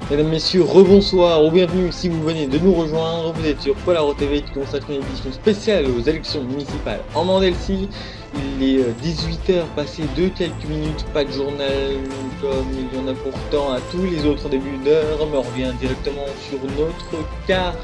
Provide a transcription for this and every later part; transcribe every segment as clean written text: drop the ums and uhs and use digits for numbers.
Mesdames, Messieurs, rebonsoir ou bienvenue si vous venez de nous rejoindre. Vous êtes sur Polaro TV qui consacre une édition spéciale aux élections municipales en Mandelcie. Il est 18h passé de quelques minutes, pas de journal comme il y en a pourtant à tous les autres débuts d'heure, mais on revient directement sur notre carte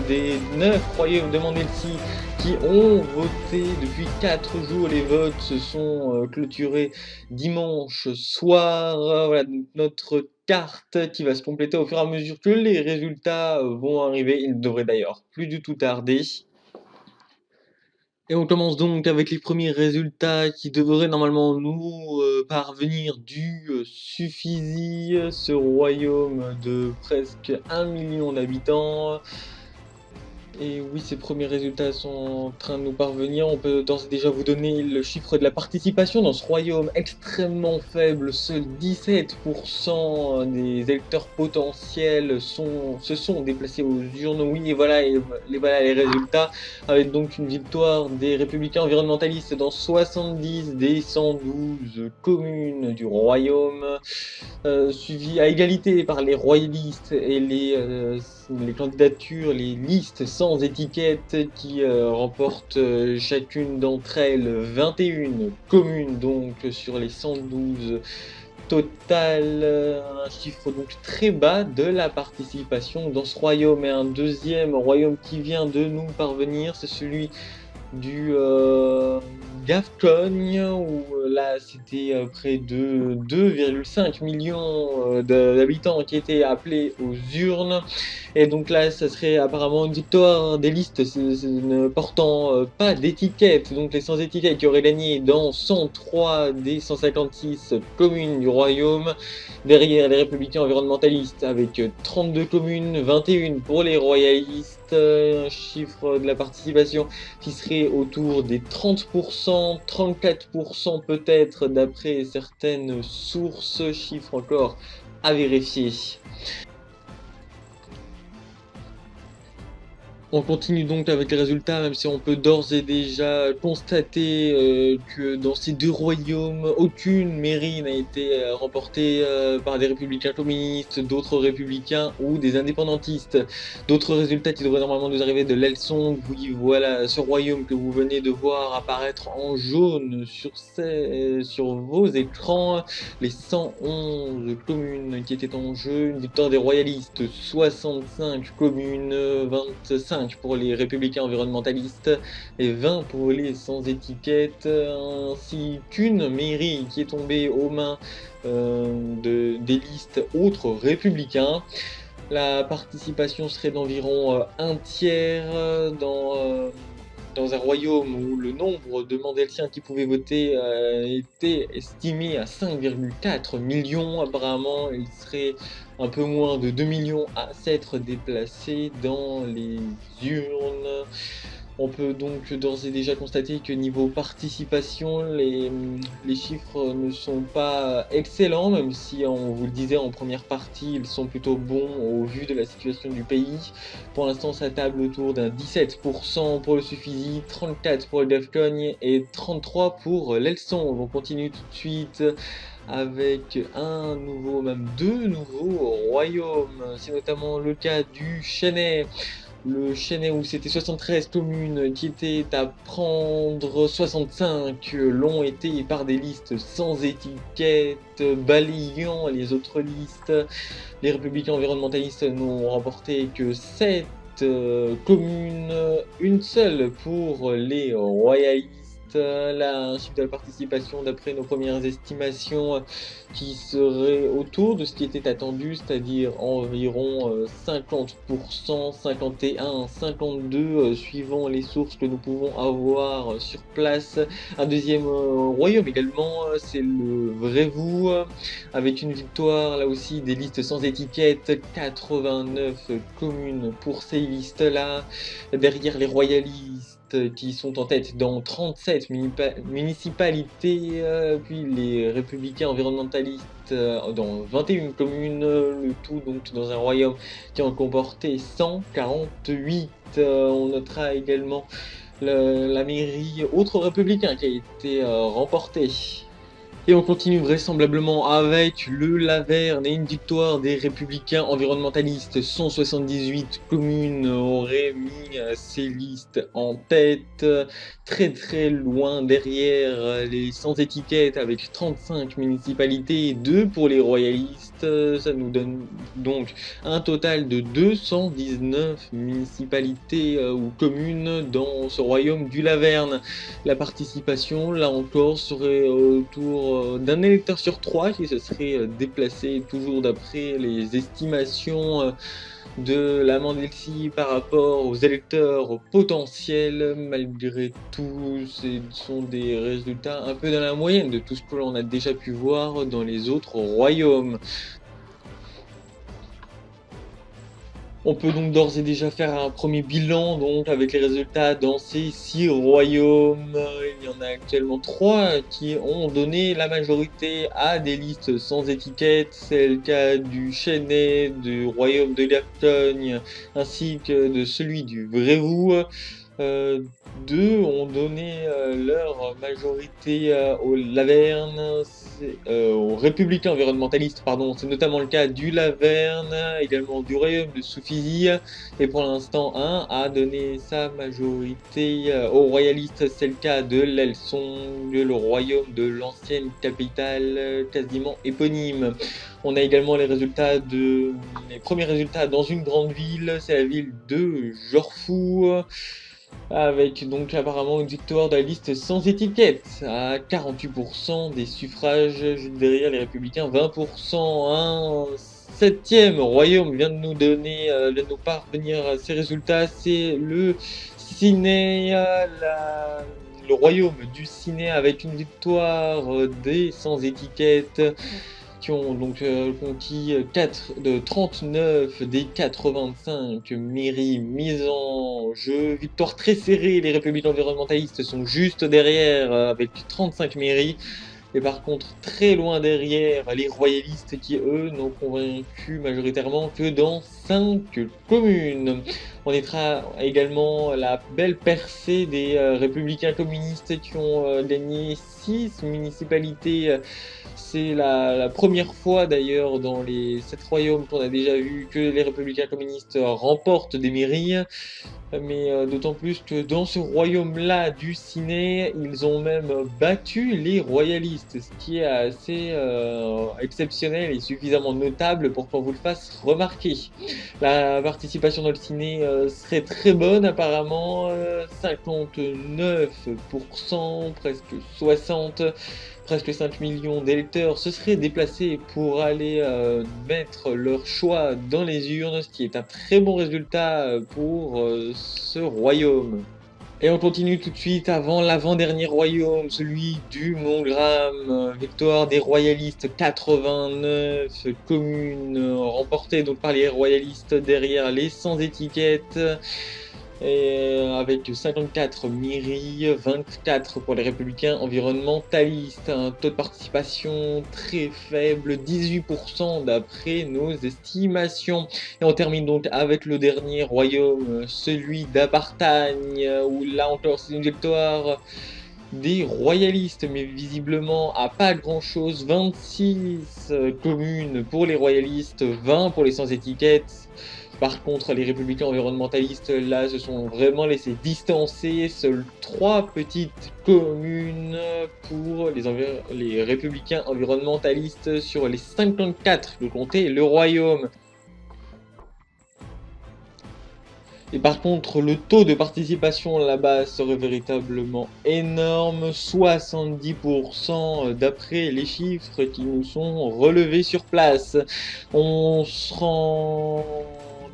des 9 royaumes de Mandelcie qui ont voté depuis 4 jours. Les votes se sont clôturés dimanche soir. Voilà notre carte qui va se compléter au fur et à mesure que les résultats vont arriver. Il ne devrait d'ailleurs plus du tout tarder. Et on commence donc avec les premiers résultats qui devraient normalement nous parvenir du Suffizi, ce royaume de presque 1 million d'habitants. Et oui, ces premiers résultats sont en train de nous parvenir. On peut d'ores et déjà vous donner le chiffre de la participation dans ce royaume extrêmement faible. Seuls 17% des électeurs potentiels se sont déplacés aux urnes. Oui, et voilà, voilà les résultats. Avec donc une victoire des républicains environnementalistes dans 70 des 112 communes du royaume. Suivi à égalité par les royalistes et les candidatures, les listes sans étiquette qui remportent chacune d'entre elles 21 communes donc sur les 112 total, un chiffre donc très bas de la participation dans ce royaume. Et un deuxième royaume qui vient de nous parvenir, c'est celui du Gascogne, où là c'était près de 2,5 millions d'habitants qui étaient appelés aux urnes. Et donc là, ça serait apparemment une victoire des listes ne portant pas d'étiquette, donc les sans étiquette qui auraient gagné dans 103 des 156 communes du royaume. Derrière les républicains environnementalistes avec 32 communes, 21 pour les royalistes, un chiffre de la participation qui serait autour des 30%, 34% peut-être d'après certaines sources, chiffre encore à vérifier. On continue donc avec les résultats, même si on peut d'ores et déjà constater que dans ces deux royaumes, aucune mairie n'a été remportée par des républicains communistes, d'autres républicains ou des indépendantistes. D'autres résultats qui devraient normalement nous arriver de l'Elsong. Oui, voilà, ce royaume que vous venez de voir apparaître en jaune sur vos écrans. Les 111 communes qui étaient en jeu, une victoire des royalistes, 65 communes, 25 pour les républicains environnementalistes et 20 pour les sans étiquette, ainsi qu'une mairie qui est tombée aux mains des listes autres républicains. La participation serait d'environ un tiers dans un royaume où le nombre de Mandelsiens qui pouvaient voter était estimé à 5,4 millions. Apparemment, il serait un peu moins de 2 millions à s'être déplacés dans les urnes. On peut donc d'ores et déjà constater que niveau participation, les chiffres ne sont pas excellents, même si on vous le disait en première partie, ils sont plutôt bons au vu de la situation du pays. Pour l'instant, ça table autour d'un 17% pour le Suffizi, 34% pour le Gascogne et 33% pour l'Elsong. On continue tout de suite avec un nouveau, même deux nouveaux royaumes. C'est notamment le cas du Chennai. Le Chennai où c'était 73 communes qui étaient à prendre, 65 l'ont été par des listes sans étiquette, balayant les autres listes. Les républicains environnementalistes n'ont remporté que 7 communes, une seule pour les royalistes. Là, un chiffre de la participation d'après nos premières estimations qui serait autour de ce qui était attendu, c'est-à-dire environ 50%, 51, 52 suivant les sources que nous pouvons avoir sur place. Un deuxième royaume également, c'est le Vrévou, avec une victoire là aussi des listes sans étiquette, 89 communes pour ces listes-là. Derrière les royalistes qui sont en tête dans 37 municipalités, puis les républicains environnementalistes dans 21 communes, le tout donc dans un royaume qui en comportait 148. On notera également la mairie autre républicain qui a été remportée. Et on continue vraisemblablement avec le Laverne et une victoire des Républicains environnementalistes. 178 communes auraient mis ces listes en tête, très loin derrière les sans étiquette avec 35 municipalités, 2 pour les royalistes. Ça nous donne donc un total de 219 municipalités ou communes dans ce royaume du Laverne. La participation, là encore, serait autour d'un électeur sur 3 qui se serait déplacé, toujours d'après les estimations de la Mandelsi par rapport aux électeurs potentiels. Malgré tout, ce sont des résultats un peu dans la moyenne de tout ce que l'on a déjà pu voir dans les autres royaumes. On peut donc d'ores et déjà faire un premier bilan donc avec les résultats dans ces 6 royaumes. Il y en a actuellement 3 qui ont donné la majorité à des listes sans étiquette. C'est le cas du Chênay, du royaume de Laptogne, ainsi que de celui du Brévoux. 2 ont donné leur majorité au Laverne, aux républicains environnementalistes, pardon. C'est notamment le cas du Laverne, également du royaume de Soufisy, et pour l'instant, un a donné sa majorité aux royalistes. C'est le cas de l'Elsong, le royaume de l'ancienne capitale quasiment éponyme. On a également les premiers résultats dans une grande ville, c'est la ville de Jorfou, avec donc apparemment une victoire de la liste sans étiquette à 48% des suffrages, juste derrière les Républicains 20%. Un 7e royaume vient de nous parvenir ces résultats, c'est le Ciné, le royaume du Ciné, avec une victoire des sans étiquette qui ont donc conquis 39 des 85 mairies mises en jeu. Victoire très serrée, les républicains environnementalistes sont juste derrière avec 35 mairies. Et par contre, très loin derrière, les royalistes qui, eux, n'ont convaincu majoritairement que dans 5 communes. On notera également la belle percée des républicains communistes qui ont gagné 6 municipalités. C'est la première fois d'ailleurs dans les 7 royaumes qu'on a déjà vu que les républicains communistes remportent des mairies. Mais d'autant plus que dans ce royaume-là du Ciné, ils ont même battu les royalistes, ce qui est assez exceptionnel et suffisamment notable pour qu'on vous le fasse remarquer. La participation dans le Ciné serait très bonne apparemment, 59%, presque 60%. Presque 5 millions d'électeurs se seraient déplacés pour aller mettre leur choix dans les urnes, ce qui est un très bon résultat pour ce royaume. Et on continue tout de suite avant l'avant-dernier royaume, celui du Mont-Gramm. Victoire des royalistes, 89 communes remportées donc par les royalistes derrière les sans étiquette. Et avec 54 mairies, 24 pour les républicains environnementalistes, un taux de participation très faible, 18% d'après nos estimations. Et on termine donc avec le dernier royaume, celui d'Apartagne, où là encore c'est une victoire des royalistes, mais visiblement à pas grand chose. 26 communes pour les royalistes, 20 pour les sans étiquettes. Par contre, les républicains environnementalistes, là, se sont vraiment laissés distancer. Seules 3 petites communes pour les républicains environnementalistes sur les 54 que comptait le royaume. Et par contre, le taux de participation là-bas serait véritablement énorme, 70% d'après les chiffres qui nous sont relevés sur place. On se rend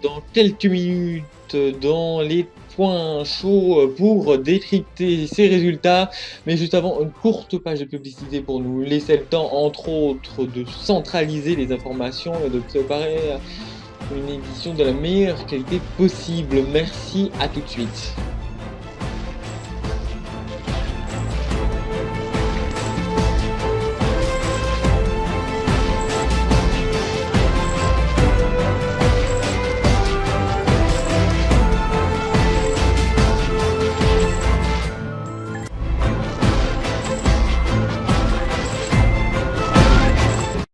dans quelques minutes dans les points chauds pour décrypter ces résultats, mais juste avant, une courte page de publicité pour nous laisser le temps, entre autres, de centraliser les informations et de préparer une édition de la meilleure qualité possible. Merci, à tout de suite.